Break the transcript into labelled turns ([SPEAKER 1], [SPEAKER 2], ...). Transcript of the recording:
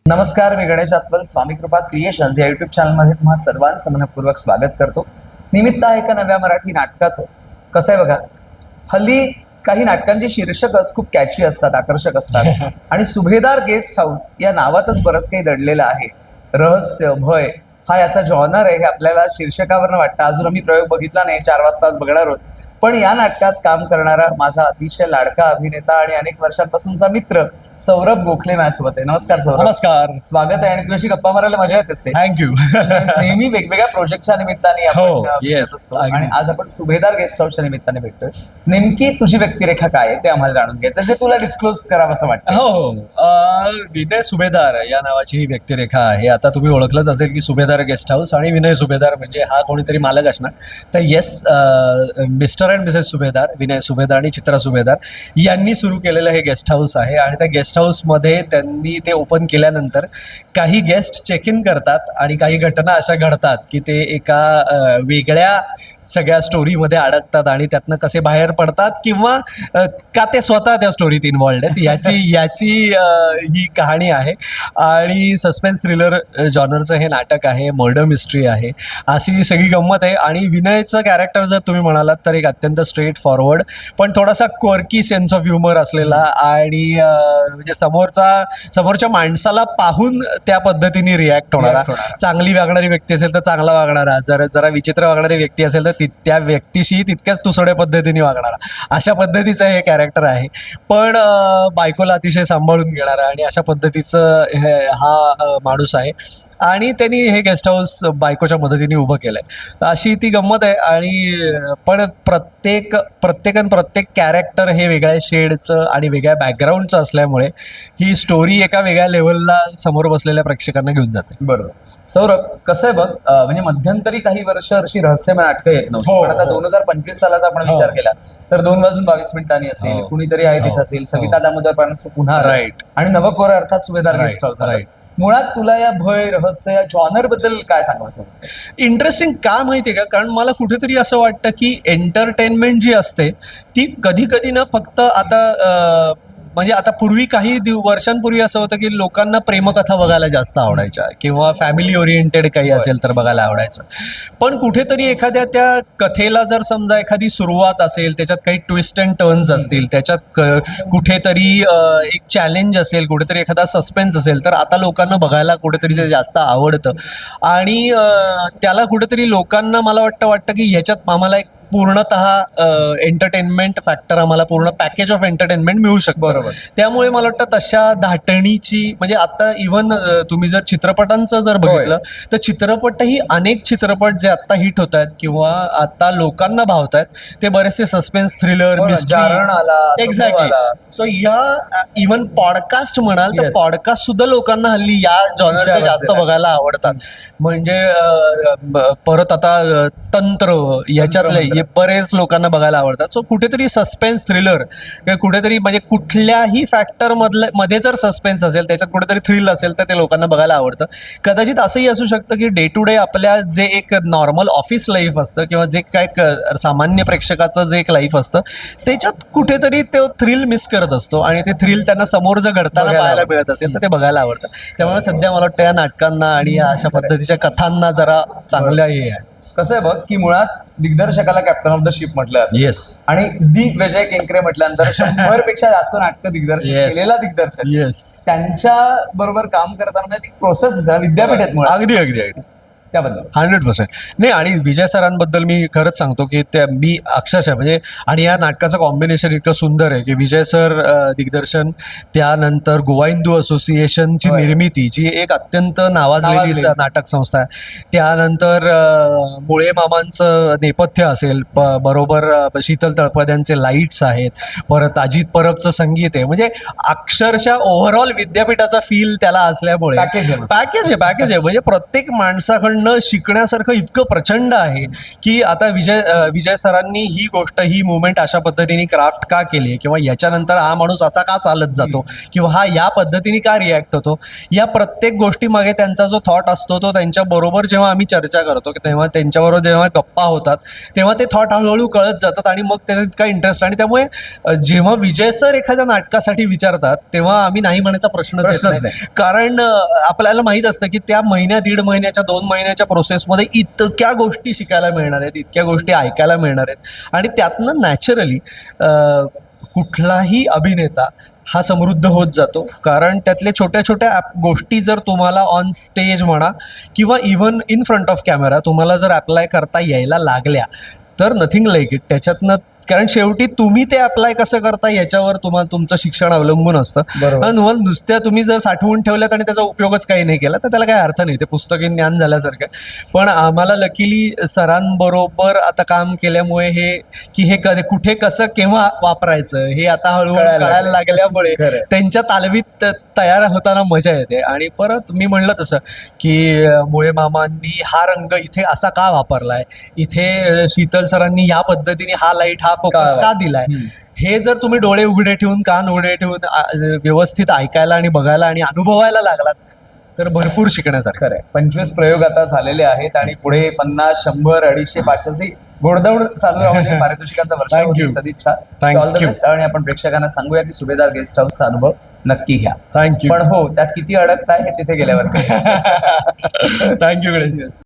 [SPEAKER 1] नमस्कार, मी गणेश आचवल. स्वामी कृपा क्रिएशन्स या युट्यूब चॅनलमध्ये तुम्हा सर्वांचं मनपूर्वक स्वागत करतो. निमित्त आहे एका नव्या मराठी नाटकाचं. कसं आहे बघा, हल्ली काही नाटकांची शीर्षकच खूप कॅची असतात, आकर्षक असतात. आणि सुभेदार गेस्ट हाऊस या नावातच बरंच काही दडलेलं आहे. रहस्य, भय हा याचा जॉनर आहे हे आपल्याला शीर्षकावरनं वाटतं. अजून आम्ही प्रयोग बघितला नाही, 4 वाजता आज बघणार आहोत. पण या नाटकात काम करणारा माझा अतिशय लाडका अभिनेता आणि अनेक वर्षांपासूनचा मित्र सौरभ गोखले माझ्यासोबत आहे. नमस्कार सौरभ.
[SPEAKER 2] नमस्कार.
[SPEAKER 1] स्वागत आहे. आणि तुझ्याशी गप्पा मारायला मजा येत असते.
[SPEAKER 2] थँक्यू.
[SPEAKER 1] नेहमी वेगवेगळ्या प्रोजेक्टच्या निमित्ताने
[SPEAKER 2] हो,
[SPEAKER 1] आपण
[SPEAKER 2] yes,
[SPEAKER 1] भेटत असतो.
[SPEAKER 2] अगदी.
[SPEAKER 1] आणि आज आपण सुभेदार गेस्ट हाऊसच्या निमित्ताने भेटतोय. नेमकी तुझी व्यक्तिरेखा काय आहे ते आम्हाला जाणून घ्यायचं, जे तुला डिस्क्लोज करावं असं वाटतं.
[SPEAKER 2] हो, विनय सुभेदार या नावाची ही व्यक्तिरेखा आहे. आता तुम्ही ओळखलंच असेल की सुभेदार गेस्ट हाऊस आणि विनय सुभेदार म्हणजे हा कोणीतरी मालक असणार. तर येस, मिस्टर अँड मिसेस सुभेदार, विनय सुभेदार आणि चित्रा सुभेदार यांनी सुरू केलेलं हे गेस्ट हाऊस आहे. आणि त्या गेस्ट हाऊसमध्ये त्यांनी ते ओपन केल्यानंतर काही गेस्ट चेक इन करतात आणि काही घटना अशा घडतात की ते एका वेगळ्या सगळ्या स्टोरीमध्ये अडकतात आणि त्यातनं कसे बाहेर पडतात किंवा का ते स्वतः त्या स्टोरीत इन्व्हॉल्ड आहेत याची ही कहाणी आहे. आणि सस्पेन्स थ्रिलर जॉनरचं हे नाटक आहे, मर्डर मिस्ट्री आहे, अशी सगळी गंमत आहे. आणि विनयचं कॅरेक्टर जर तुम्ही म्हणालात तर एक अत्यंत स्ट्रेट फॉरवर्ड पण थोडासा क्वर्की सेन्स ऑफ ह्युमर असलेला आणि म्हणजे समोरच्या माणसाला पाहून त्या पद्धतीने रिॲक्ट होणारा. चांगली वागणारी व्यक्ती असेल तर चांगला वागणारा, जरा विचित्र वागणारी व्यक्ती असेल तर त्या व्यक्तीशी तितक्याच तुसड्या पद्धतीने वागणारा, अशा पद्धतीचं हे कॅरेक्टर आहे. पण बायकोला अतिशय सांभाळून घेणारा आणि अशा पद्धतीचं हा माणूस आहे. आणि त्यांनी हे गेस्ट हाऊस बायकोच्या मदतीने उभं केलंय, अशी ती गंमत आहे. आणि पण प्रत्येक कॅरेक्टर हे वेगळ्या शेडचं आणि वेगळ्या बॅकग्राऊंडचं असल्यामुळे ही स्टोरी एका वेगळ्या लेवलला समोर बसलेल्या प्रेक्षकांना घेऊन जाते.
[SPEAKER 1] बरोबर. सौरभ, कसं आहे बघ, म्हणजे मध्यंतरी काही वर्ष अशी रहस्यमय नाटकं येत नव्हती.
[SPEAKER 2] हो,
[SPEAKER 1] पण आता
[SPEAKER 2] हो.
[SPEAKER 1] 2025 सालाचा आपण विचार केला तर 2:22 असेल,
[SPEAKER 2] हो.
[SPEAKER 1] कुणीतरी आहे तिथं
[SPEAKER 2] हो.
[SPEAKER 1] असेल, सविता दामोदर पानसं पुन्हा आलं.
[SPEAKER 2] Right.
[SPEAKER 1] आणि नवकोर अर्थात सुभेदार
[SPEAKER 2] Right,
[SPEAKER 1] गेस्ट हाऊस आलं.
[SPEAKER 2] right.
[SPEAKER 1] मुळात तुला या भय, रहस्य या जॉनर बद्दल काय सांगायचं?
[SPEAKER 2] इंटरेस्टिंग का माहितीये का, कारण मला कुठेतरी असं वाटतं की एंटरटेनमेंट जी असते ती कधी कधी ना फक्त आता म्हणजे आता पूर्वी काही वर्षांपूर्वी असं होतं की लोकांना प्रेमकथा बघायला जास्त आवडायच्या किंवा फॅमिली ओरिएंटेड काही असेल तर बघायला आवडायचं. पण कुठेतरी एखाद्या त्या कथेला जर समजा एखादी सुरुवात असेल, त्याच्यात काही ट्विस्ट अँड टर्न्स असतील, त्याच्यात कुठेतरी एक चॅलेंज असेल, कुठेतरी एखादा सस्पेन्स असेल, तर आता लोकांना बघायला कुठेतरी ते जास्त आवडतं. आणि त्याला कुठेतरी लोकांना मला वाटतं की ह्याच्यात आम्हाला एक पूर्णतः एंटरटेनमेंट फॅक्टर, आम्हाला पूर्ण पॅकेज ऑफ एंटरटेनमेंट मिळू शकतं.
[SPEAKER 1] बरोबर.
[SPEAKER 2] त्यामुळे मला वाटतं तशा धाटणीची, म्हणजे आता इव्हन तुम्ही जर चित्रपटांचं जर बघितलं तर चित्रपटही अनेक चित्रपट जे आता हिट होत आहेत किंवा आता लोकांना भावत आहेत ते बरेचसे सस्पेन्स थ्रिलर,
[SPEAKER 1] जारण आला,
[SPEAKER 2] एक्झॅक्टली. सो या इव्हन पॉडकास्ट म्हणाल तर
[SPEAKER 1] Yes.
[SPEAKER 2] पॉडकास्ट सुद्धा लोकांना हल्ली या जॉनरचे जास्त बघायला आवडतात. म्हणजे परत आता तंत्र याच्यातले बरेच लोकांना बघायला आवडतात. सो कुठेतरी सस्पेन्स थ्रिलर, कुठेतरी म्हणजे कुठल्याही फॅक्टर मध्ये जर सस्पेन्स असेल, त्याच्यात कुठेतरी थ्रिल असेल तर ते लोकांना बघायला आवडतं. कदाचित असंही असू शकतं की डे टू डे आपल्या जे एक नॉर्मल ऑफिस लाईफ असतं किंवा जे काय सामान्य प्रेक्षकाचं जे एक लाईफ असतं त्याच्यात कुठेतरी तो थ्रिल मिस करत असतो आणि ते थ्रिल त्यांना समोर जर घडताना पाहायला मिळत असेल तर ते बघायला आवडतं. त्यामुळे सध्या मला वाटतं या नाटकांना आणि या अशा पद्धतीच्या कथांना जरा चांगलं हे आहे.
[SPEAKER 1] कसं आहे बघ की मुळात दिग्दर्शकाला कॅप्टन ऑफ द शिप म्हटलं जातं.
[SPEAKER 2] येस.
[SPEAKER 1] आणि विजय केंकरे म्हटल्यानंतर 100 पेक्षा जास्त नाटकं दिग्दर्शक केलेला दिग्दर्शक,
[SPEAKER 2] येस,
[SPEAKER 1] त्यांच्या बरोबर काम करताना ती प्रोसेस विद्यापीठ आहेत मुळात.
[SPEAKER 2] अगदी अगदी अगदी
[SPEAKER 1] त्याबद्दल
[SPEAKER 2] 100% नाही. आणि विजय सरांबद्दल मी खरंच सांगतो की मी अक्षरशः म्हणजे, आणि या नाटकाचं कॉम्बिनेशन इतकं सुंदर आहे की विजय सर दिग्दर्शन, त्यानंतर गोवा हिंदू असोसिएशनची निर्मिती जी एक अत्यंत नावाजलेली नाटक संस्था आहे, त्यानंतर मुळे मामांचं नेपथ्य असेल, बरोबर शीतल तळपद्यांचे लाईट्स आहेत, परत अजित परबचं संगीत आहे, म्हणजे अक्षरशः ओव्हरऑल विद्यापीठाचा फील त्याला असल्यामुळे पॅकेज आहे म्हणजे प्रत्येक माणसाकडनं सरांकडनं शिकण्यासारखं इतकं प्रचंड आहे की आता विजय सरांनी ही गोष्ट ही मुवमेंट अशा पद्धतीने क्राफ्ट का केली आहे किंवा याच्यानंतर हा माणूस असा का चालत जातो किंवा हा या पद्धतीने का रिॲक्ट होतो, या प्रत्येक गोष्टीमागे त्यांचा जो थॉट असतो तो त्यांच्याबरोबर जेव्हा आम्ही चर्चा करतो तेव्हा त्यांच्याबरोबर जेव्हा गप्पा होतात तेव्हा ते थॉट हळूहळू कळत जातात आणि मग त्याच्यात इतका इंटरेस्ट. आणि त्यामुळे जेव्हा विजय सर एखाद्या नाटकासाठी विचारतात तेव्हा आम्ही नाही म्हणायचा प्रश्नच येत
[SPEAKER 1] प्रश्नच
[SPEAKER 2] नाही. कारण आपल्याला माहित असतं की त्या दीड महिन्याच्या 2 महिन्याच्या प्रोसेसमध्ये इतक्या गोष्टी शिकायला मिळणार आहेत, इतक्या गोष्टी ऐकायला मिळणार आहेत आणि त्यातनं नॅचरली कुठलाही अभिनेता हा समृद्ध होत जातो. कारण त्यातले छोट्या छोट्या गोष्टी जर तुम्हाला ऑन स्टेज म्हणा किंवा even in front off camera तुम्हाला जर अप्लाय करता यायला लागल्या तर नथिंग लाईक इट. त्याच्यातनं कारण शेवटी तुम्ही ते अप्लाय कसं करता याच्यावर तुमचं शिक्षण अवलंबून असतं.
[SPEAKER 1] बरोबर.
[SPEAKER 2] नुसत्या तुम्ही जर साठवून ठेवल्यात आणि त्याचा उपयोगच काही नाही केला तर त्याला काही अर्थ नाही, ते पुस्तकी ज्ञान झाल्यासारखं. पण आम्हाला लकीली सरांबरोबर आता काम केल्यामुळे हे कधी कुठे कसं केव्हा वापरायचं हे आता हळूहळू कळायला लागल्यामुळे त्यांच्या तालमीत तयार होताना मजा येते. आणि परत मी म्हणलं तसं की मुळे मामांनी हा रंग इथे असा का वापरलाय, इथे शीतल सरांनी या पद्धतीने हा लाईट हा फोकस का दिलाय, हे जर तुम्ही डोळे उघडे ठेवून कान उघडे ठेवून व्यवस्थित ऐकायला आणि बघायला आणि अनुभवायला लागलात तर भरपूर शिकण्यासारखं.
[SPEAKER 1] खरंय. 25 प्रयोग आता झालेले आहेत आणि पुढे 50, 100, 250, 500 गोडदौड चालू राहू पारितोषिकांचा वर्ष
[SPEAKER 2] Thank you.
[SPEAKER 1] सदिच्छा.
[SPEAKER 2] Thank
[SPEAKER 1] all the
[SPEAKER 2] you.
[SPEAKER 1] Best. आणि आपण प्रेक्षकांना सांगूया की सुभेदार गेस्ट हाऊसचा अनुभव नक्की घ्या.
[SPEAKER 2] थँक्यू
[SPEAKER 1] पण हो, त्यात किती अडकताय हे तिथे गेल्यावर
[SPEAKER 2] थँक्यू गणेश.